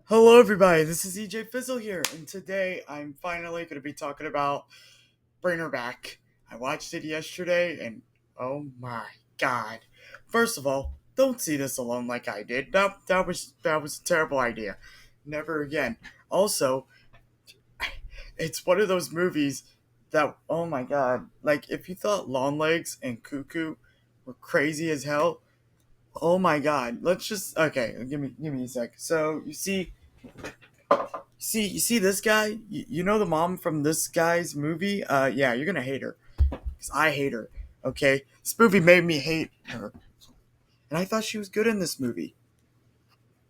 Hello, everybody. This is EJ Fizzle here, and today I'm finally going to be talking about Bring Her Back. I watched it yesterday, and oh my god! First of all, don't see this alone like I did. That was a terrible idea. Never again. Also, it's one of those movies that oh my god! Like if you thought Long Legs and Cuckoo were crazy as hell, oh my god! Let's just okay. Give me a sec. So you see this guy? You know the mom from this guy's movie? Yeah, you're gonna hate her. Because I hate her. Okay? This movie made me hate her. And I thought she was good in this movie.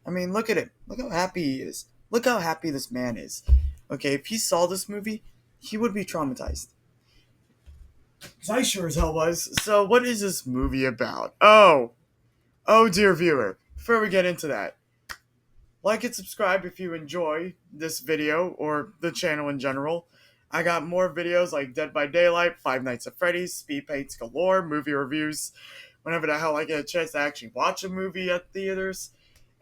I mean, look at him. Look how happy he is. Look how happy this man is. Okay, if he saw this movie, he would be traumatized. Because I sure as hell was. So, what is this movie about? Oh, dear viewer. Before we get into that, like and subscribe if you enjoy this video or the channel in general. I got more videos like Dead by Daylight, Five Nights at Freddy's, Speed Paints Galore, movie reviews, whenever the hell I get a chance to actually watch a movie at theaters,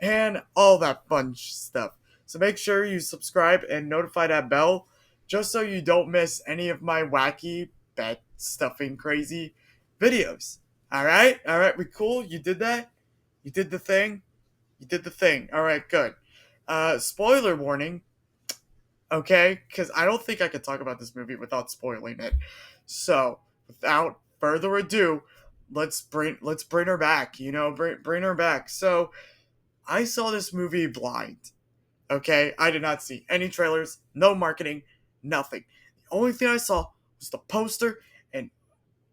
and all that fun stuff. So make sure you subscribe and notify that bell just so you don't miss any of my wacky, bet stuffing crazy videos. Alright, we cool? You did that? You did the thing? You did the thing. All right, good. Spoiler warning, okay? Because I don't think I could talk about this movie without spoiling it. So, without further ado, let's bring her back. Bring her back. So, I saw this movie blind. Okay, I did not see any trailers, no marketing, nothing. The only thing I saw was the poster, and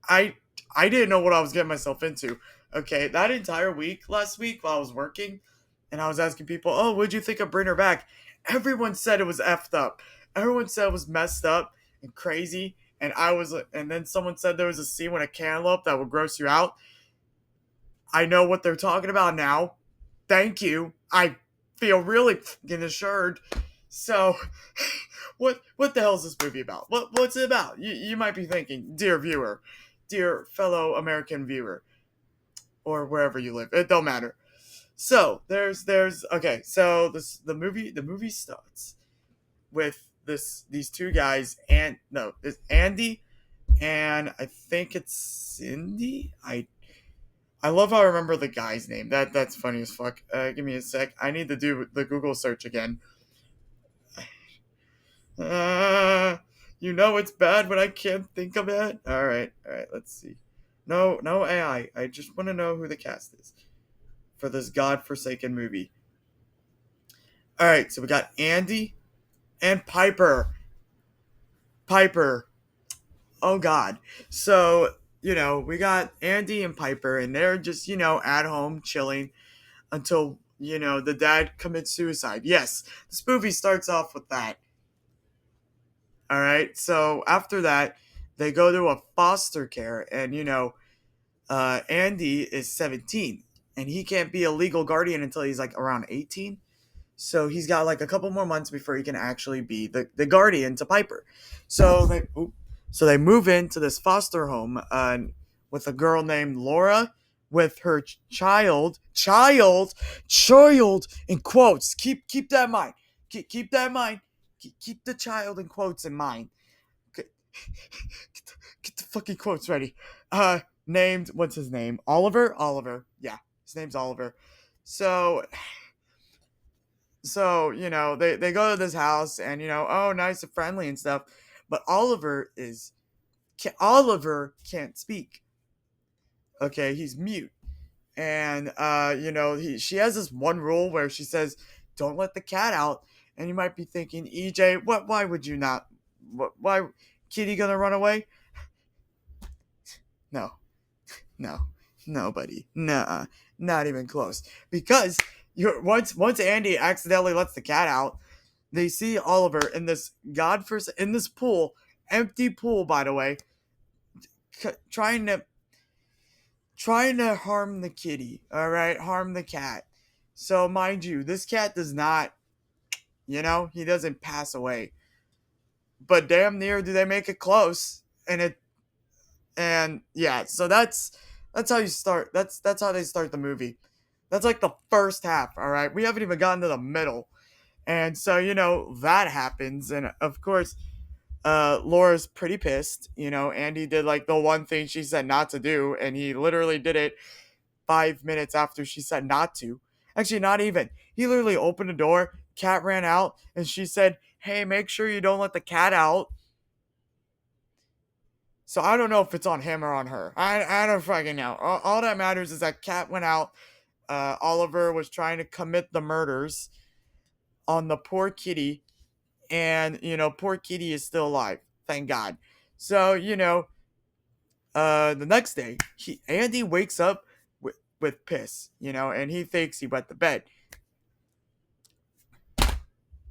I I didn't know what I was getting myself into. Okay, that entire week last week while I was working, and I was asking people, "Oh, what'd you think of Bring Her Back?" Everyone said it was effed up. Everyone said it was messed up and crazy. And then someone said there was a scene with a cantaloupe that would gross you out. I know what they're talking about now. Thank you. I feel really fucking assured. So, what the hell is this movie about? What's it about? You might be thinking, dear viewer, dear fellow American viewer, or wherever you live. It don't matter. So there's okay. So the movie starts with these two guys, and no, it's Andy and I think it's Cindy. I love how I remember the guy's name. That's funny as fuck. Give me a sec. I need to do the Google search again. Uh, it's bad when I can't think of it. All right. Let's see. No AI. I just want to know who the cast is for this godforsaken movie. All right, so we got Andy and Piper. Piper. Oh God. So we got Andy and Piper, and they're just at home chilling until the dad commits suicide. Yes, this movie starts off with that. All right. So after that, they go to a foster care, and Andy is 17, and he can't be a legal guardian until he's like around 18. So he's got like a couple more months before he can actually be the guardian to Piper. So they move into this foster home with a girl named Laura with her child in quotes. Keep that in mind. Keep that in mind. Keep the child in quotes in mind. Get, get the fucking quotes ready. Named what's his name? Oliver. Yeah, his name's Oliver. So they go to this house, and oh, nice and friendly and stuff, but Oliver can't speak. Okay, he's mute. And she has this one rule where she says, don't let the cat out. And you might be thinking, EJ, why would you not? Why kitty gonna run away? No, no, nobody, nah, not even close. Because once Andy accidentally lets the cat out, they see Oliver in this in this pool, empty pool, by the way, trying to harm the kitty. All right, harm the cat. So mind you, this cat does not, he doesn't pass away, but damn near do they make it close. And yeah, so that's how you start. That's how they start the movie. That's like the first half. All right, we haven't even gotten to the middle. And so, that happens. And of course, Laura's pretty pissed. Andy did like the one thing she said not to do, and he literally did it 5 minutes after she said not to. Actually, not even. He literally opened the door, cat ran out, and she said, "Hey, make sure you don't let the cat out." So I don't know if it's on him or on her. I don't fucking know. All that matters is that cat went out. Oliver was trying to commit the murders on the poor kitty, and poor kitty is still alive. Thank God. So the next day, Andy wakes up with piss, and he thinks he wet the bed.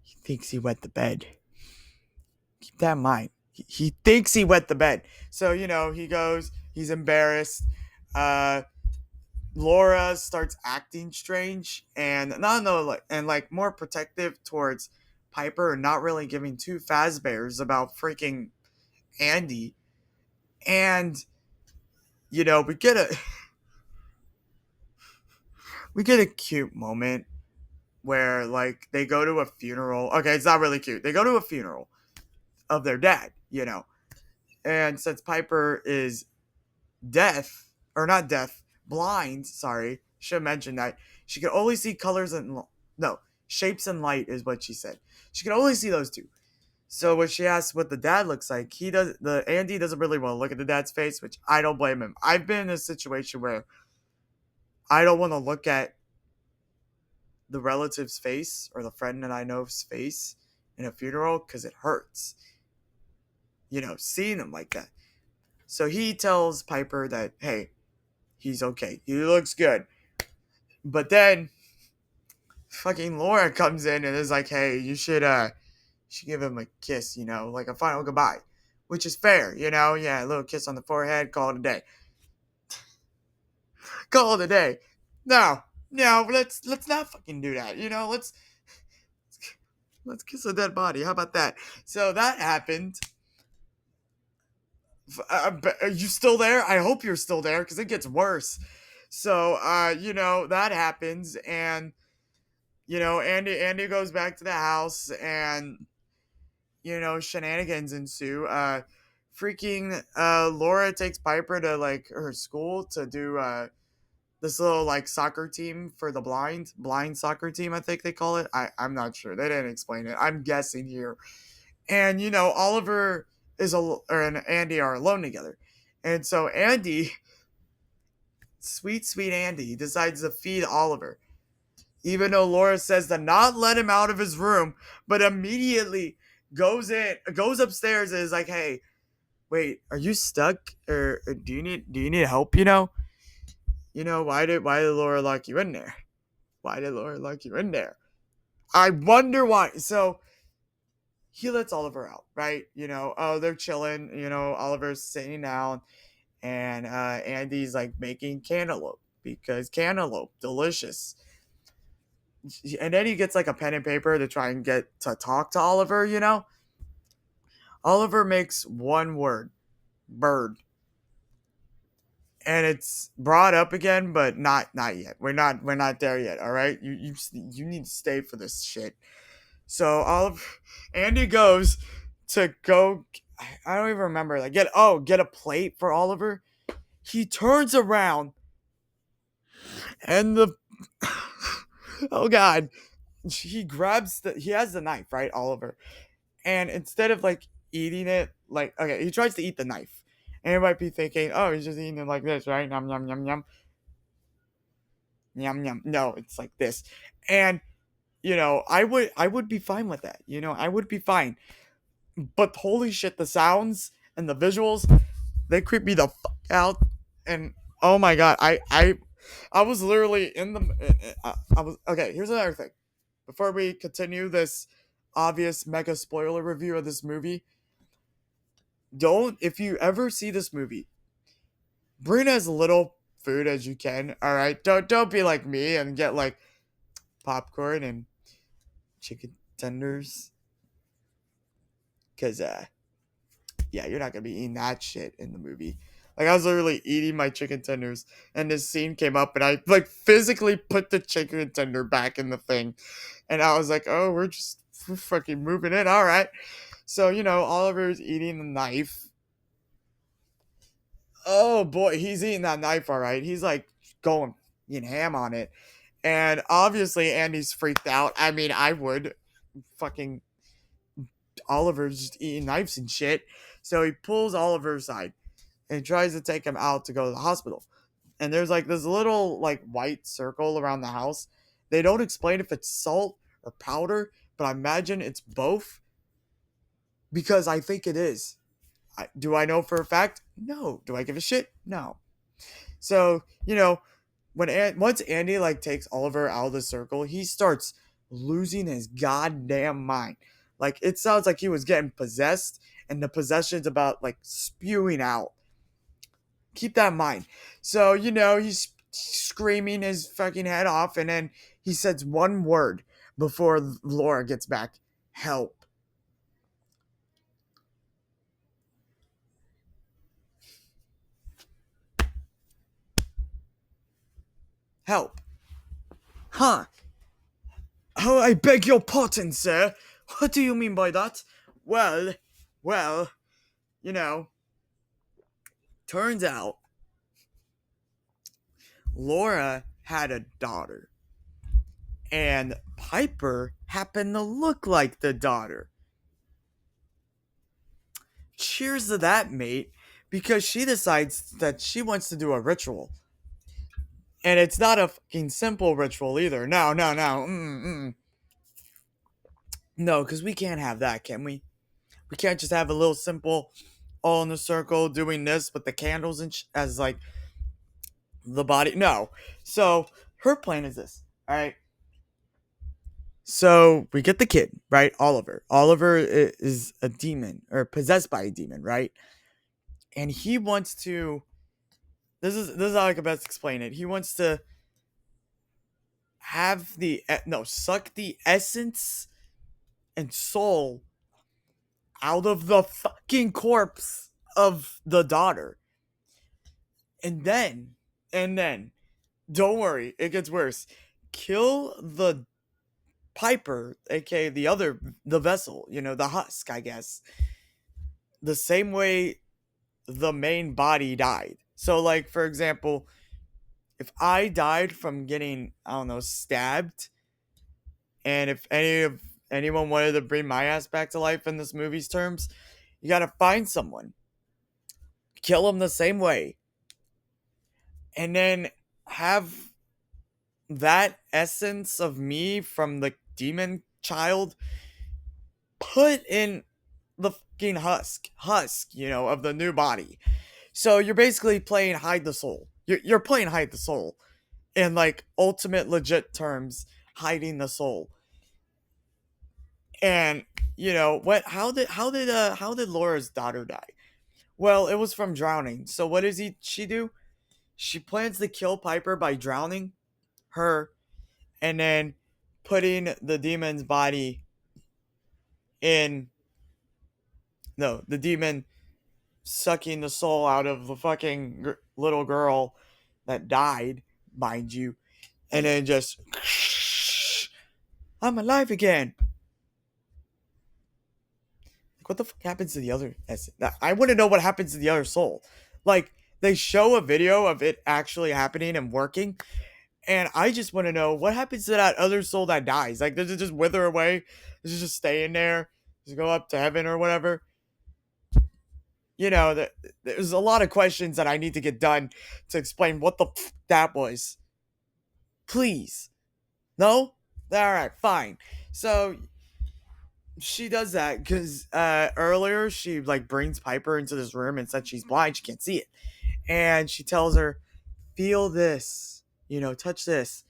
He thinks he wet the bed. Keep that in mind. He thinks he wet the bed. So he goes. He's embarrassed. Laura starts acting strange and not no like and like more protective towards Piper and not really giving two Fazbears about freaking Andy. And we get a we get a cute moment where like they go to a funeral. Okay, it's not really cute. They go to a funeral of their dad. And since Piper is deaf or not deaf, blind, sorry, should mention that she can only see colors and no, shapes and light is what she said. She can only see those two. So when she asks what the dad looks like, the Andy doesn't really want to look at the dad's face, which I don't blame him. I've been in a situation where I don't want to look at the relative's face or the friend that I know's face in a funeral because it hurts. Seeing them like that. So he tells Piper that, hey, he's okay. He looks good. But then fucking Laura comes in and is like, hey, you should give him a kiss, like a final goodbye. Which is fair, yeah, a little kiss on the forehead, call it a day. Call it a day. No, let's not fucking do that. Let's kiss a dead body. How about that? So that happened. Are you still there? I hope you're still there because it gets worse. So that happens, and Andy goes back to the house, and shenanigans ensue. Freaking Laura takes Piper to like her school to do this little like soccer team for the blind soccer team, I think they call it. I'm not sure. They didn't explain it. I'm guessing here. And Oliver and Andy are alone together. And so Andy, sweet Andy, decides to feed Oliver. Even though Laura says to not let him out of his room, but immediately goes upstairs and is like, "Hey, wait, are you stuck or do you need help, why did Laura lock you in there? Why did Laura lock you in there? I wonder why." So he lets Oliver out, right? Oh, they're chilling, Oliver's sitting down, and Andy's like making cantaloupe because cantaloupe delicious. And then he gets like a pen and paper to try and get to talk to Oliver. Oliver makes one word, bird. And it's brought up again, but not yet. We're not there yet. All right, you need to stay for this shit. So Andy goes to go. I don't even remember. Like get a plate for Oliver. He turns around and the oh god, he has the knife, right, Oliver, and instead of like eating it, like okay, he tries to eat the knife, and you might be thinking, oh, he's just eating it like this, right? Yum yum yum yum yum yum. No, it's like this, and I would be fine with that. I would be fine. But holy shit, the sounds and the visuals, they creep me the fuck out. And oh my god, I was literally in the. I was okay. Here's another thing. Before we continue this obvious mega spoiler review of this movie, don't if you ever see this movie, bring as little food as you can. All right, don't be like me and get like popcorn and chicken tenders, cause yeah, you're not gonna be eating that shit in the movie. Like I was literally eating my chicken tenders, and this scene came up, and I like physically put the chicken tender back in the thing, and I was like, "Oh, we're fucking moving in, all right." So Oliver's eating the knife. Oh boy, he's eating that knife, all right. He's like going ham on it, and obviously Andy's freaked out. I mean, I would fucking Oliver's just eating knives and shit. So he pulls Oliver aside and tries to take him out to go to the hospital. And there's like this little like white circle around the house. They don't explain if it's salt or powder, but I imagine it's both because I think it is. Do I know for a fact? No. Do I give a shit? No. So once Andy like takes Oliver out of the circle, he starts losing his goddamn mind. Like it sounds like he was getting possessed, and the possession's about like spewing out. Keep that in mind. So he's screaming his fucking head off, and then he says one word before Laura gets back: "Help, help." Huh? Oh, I beg your pardon, sir. What do you mean by that? Well, well, you know, turns out Laura had a daughter, and Piper happened to look like the daughter. Cheers to that, mate, because she decides that she wants to do a ritual. And it's not a fucking simple ritual either. No, no, no. No, because we can't have that, can we? We can't just have a little simple, all in a circle, doing this with the candles and as like the body. No. So her plan is this. All right. So we get the kid, right? Oliver. Oliver is a demon or possessed by a demon, right? And he wants to. This is how I can best explain it. He wants to have the no suck the essence and soul out of the fucking corpse of the daughter. And then, don't worry, it gets worse. Kill the Piper, aka the vessel, the husk, I guess, the same way the main body died. So, like, for example, if I died from getting, I don't know, stabbed, and if anyone wanted to bring my ass back to life in this movie's terms, you gotta find someone, kill them the same way, and then have that essence of me from the demon child put in the fucking husk, of the new body. So you're basically playing hide the soul. You're playing hide the soul in like ultimate legit terms, hiding the soul. And what? How did Laura's daughter die? Well, it was from drowning. So what does she do? She plans to kill Piper by drowning her, and then putting the demon's body in. No, the demon sucking the soul out of the fucking little girl that died, mind you, and then just I'm alive again. Like, what the fuck happens to the other? I want to know what happens to the other soul. Like, they show a video of it actually happening and working, and I just want to know what happens to that other soul that dies. Like, does it just wither away? Does it just stay in there? Does it go up to heaven or whatever? There's a lot of questions that I need to get done to explain what the that was. Please. No? Alright, fine. So she does that because earlier she like brings Piper into this room and said she's blind, she can't see it. And she tells her, feel this, touch this.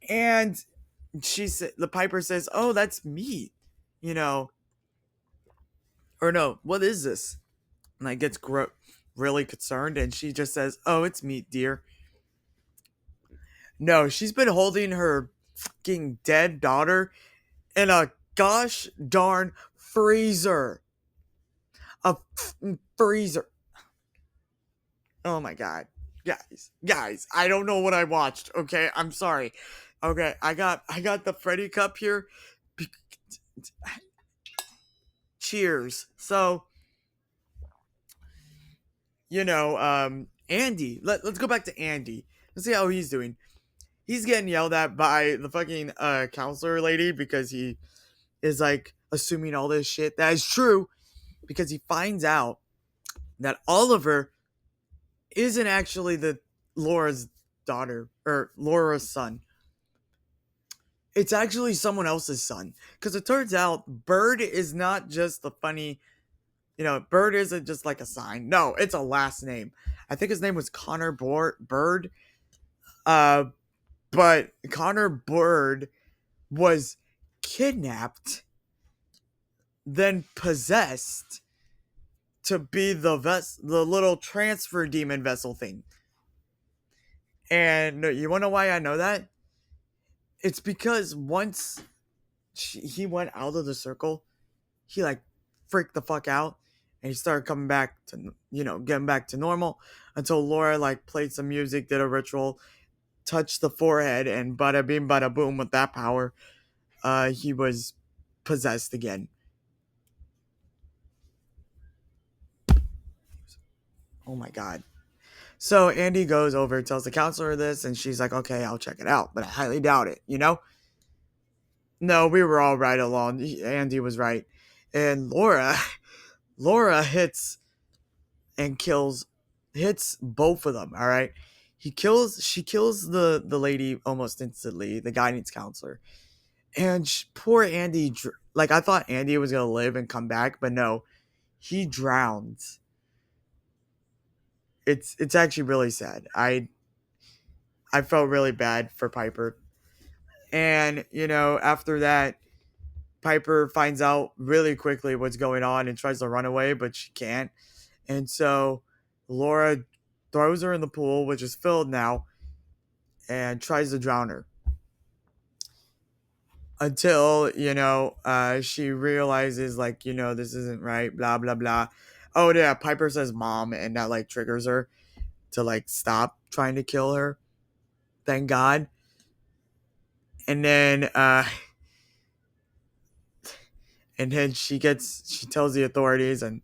And the Piper says, oh, that's meat, or no, what is this? And like gets really concerned, and she just says, oh, it's meat, dear. No, she's been holding her fucking dead daughter in a gosh darn freezer. A freezer. Oh my god. Guys, I don't know what I watched, okay? I'm sorry. Okay, I got the Freddy cup here. Be- Cheers. So, Andy. Let's go back to Andy. Let's see how he's doing. He's getting yelled at by the fucking counselor lady because he is like assuming all this shit. That is true because he finds out that Oliver isn't actually the Laura's daughter or Laura's son. It's actually someone else's son. Because it turns out Bird is not just the funny, Bird isn't just like a sign. No, it's a last name. I think his name was Connor Bird. Uh, but Connor Bird was kidnapped, then possessed to be the little transfer demon vessel thing. And you want to know why I know that? It's because once he went out of the circle, he like freaked the fuck out, and he started coming back to getting back to normal until Laura like played some music, did a ritual, touched the forehead, and bada bing bada boom with that power, he was possessed again. Oh my god. So Andy goes over, tells the counselor this, and she's like, okay, I'll check it out, but I highly doubt it, No, we were all right along. Andy was right. And Laura and hits both of them, all right? She kills the lady almost instantly, the guidance counselor. And poor Andy, like I thought Andy was going to live and come back, but no, he drowns. It's actually really sad. I felt really bad for Piper. And, after that, Piper finds out really quickly what's going on and tries to run away, but she can't. And so Laura throws her in the pool, which is filled now, and tries to drown her. Until, she realizes, like, this isn't right, blah, blah, blah. Oh, yeah, Piper says mom, and that, like, triggers her to, like, stop trying to kill her. Thank God. And then, she tells the authorities, and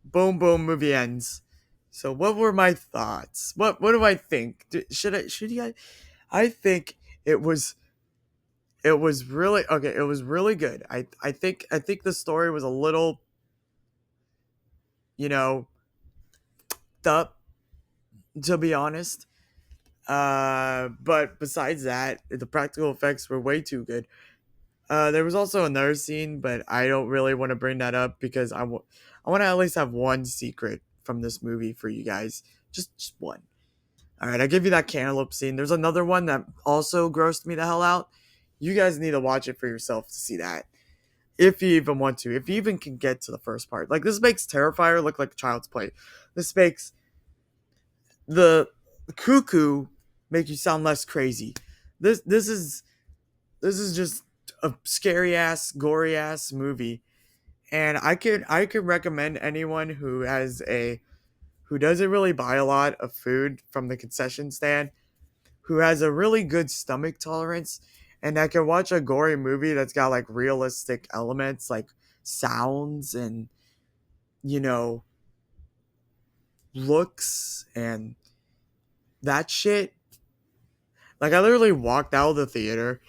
boom, boom, movie ends. So what were my thoughts? What do I think? Should you guys? I think it was really okay. It was really good. I think the story was a little, you know, up, to be honest. But besides that, the practical effects were way too good. There was also another scene, but I don't really want to bring that up because I want to at least have one secret from this movie for you guys. Just one. All right, I give you that cantaloupe scene. There's another one that also grossed me the hell out. You guys need to watch it for yourself to see that. If you even want to. If you even can get to the first part. Like, this makes Terrifier look like Child's Play. This makes the cuckoo make you sound less crazy. This is just a scary ass, gory ass movie. And I could recommend anyone who doesn't really buy a lot of food from the concession stand, who has a really good stomach tolerance, and that can watch a gory movie that's got like realistic elements like sounds and you know looks and that shit. Like, I literally walked out of the theater,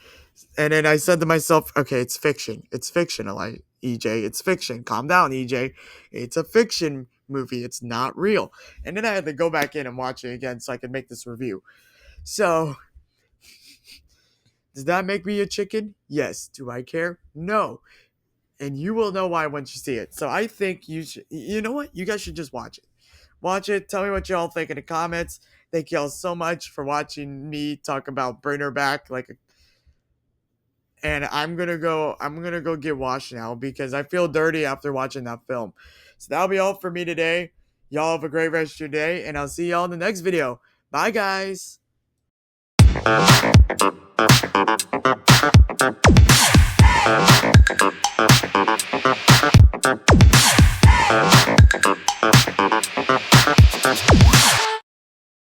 and then I said to myself, okay, it's fiction. It's fictional, like, EJ. It's fiction. Calm down, EJ. It's a fiction movie. It's not real. And then I had to go back in and watch it again so I could make this review. So, does that make me a chicken? Yes. Do I care? No. And you will know why once you see it. So I think you know what? You guys should just watch it. Watch it. Tell me what y'all think in the comments. Thank y'all so much for watching me talk about Bring Her Back. And I'm gonna go get washed now because I feel dirty after watching that film. So that'll be all for me today. Y'all have a great rest of your day, and I'll see y'all in the next video. Bye, guys.